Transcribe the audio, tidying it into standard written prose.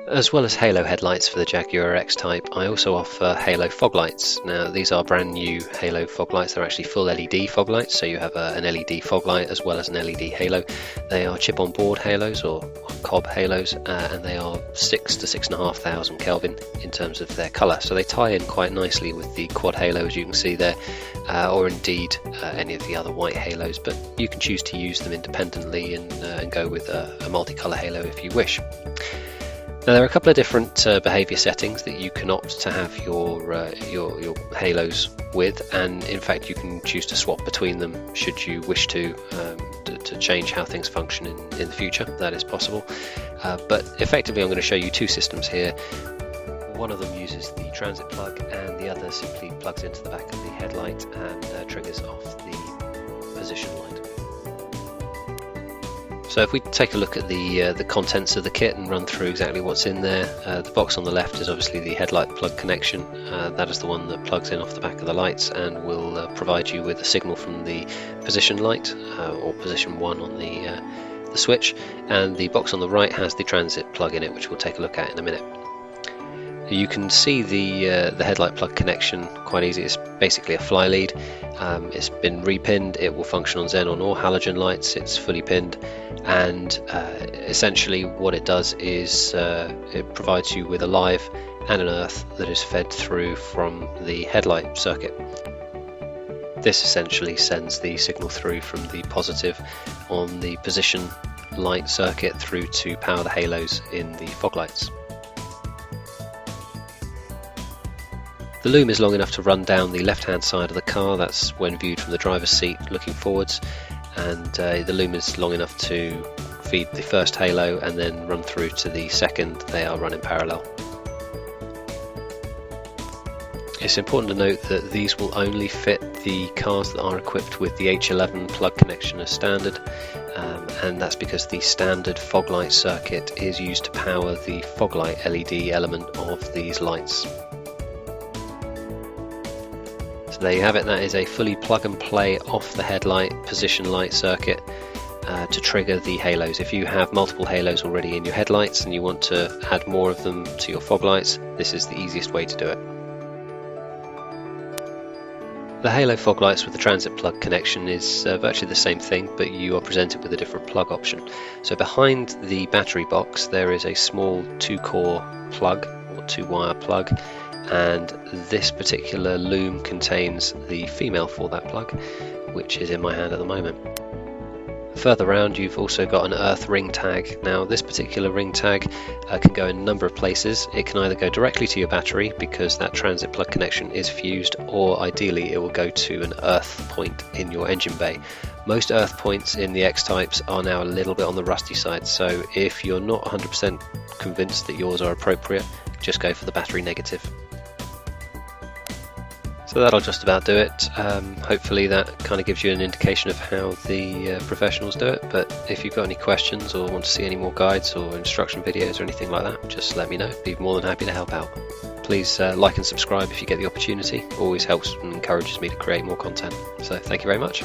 As well as halo headlights for the Jaguar X-Type, I also offer halo fog lights. Now these are brand new halo fog lights. They're actually full LED fog lights, so you have an LED fog light as well as an LED halo. They are chip on board halos or cob halos, and they are 6,000 to 6,500 Kelvin in terms of their colour. So they tie in quite nicely with the quad halo, as you can see there, or indeed any of the other white halos, but you can choose to use them independently and go with a multicolour halo if you wish. Now there are a couple of different behaviour settings that you can opt to have your halos with, and in fact you can choose to swap between them should you wish to change how things function in the future. That is possible, but effectively I'm going to show you two systems here. One of them uses the transit plug and the other simply plugs into the back of the headlight and triggers off the position light. So if we take a look at the contents of the kit and run through exactly what's in there, the box on the left is obviously the headlight plug connection. That is the one that plugs in off the back of the lights and will provide you with a signal from the position light or position 1 on the switch, and the box on the right has the transit plug in it, which we'll take a look at in a minute. You can see the headlight plug connection quite easy. It's basically a fly lead. It's been repinned. It will function on xenon or halogen lights. It's fully pinned, and essentially what it does is it provides you with a live and an earth that is fed through from the headlight circuit. This essentially sends the signal through from the positive on the position light circuit through to power the halos in the fog lights. The loom is long enough to run down the left hand side of the car. That's when viewed from the driver's seat looking forwards, and the loom is long enough to feed the first halo and then run through to the second. They are run in parallel. It's important to note that these will only fit the cars that are equipped with the H11 plug connection as standard, and that's because the standard fog light circuit is used to power the fog light LED element of these lights. So there you have it. That is a fully plug and play off the headlight position light circuit to trigger the halos. If you have multiple halos already in your headlights and you want to add more of them to your fog lights, this is the easiest way to do it. The halo fog lights with the transit plug connection is virtually the same thing, but you are presented with a different plug option. So behind the battery box there is a small 2-core plug or 2-wire plug, and this particular loom contains the female for that plug, which is in my hand at the moment. Further round you've also got an earth ring tag. Now this particular ring tag can go in a number of places. It can either go directly to your battery because that transit plug connection is fused, or ideally it will go to an earth point in your engine bay. Most earth points in the X-types are now a little bit on the rusty side, so if you're not 100% convinced that yours are appropriate, just go for the battery negative. So that'll just about do it. Hopefully that kind of gives you an indication of how the professionals do it, but if you've got any questions or want to see any more guides or instruction videos or anything like that, just let me know. I'd be more than happy to help out. Please like and subscribe if you get the opportunity. Always helps and encourages me to create more content. So thank you very much.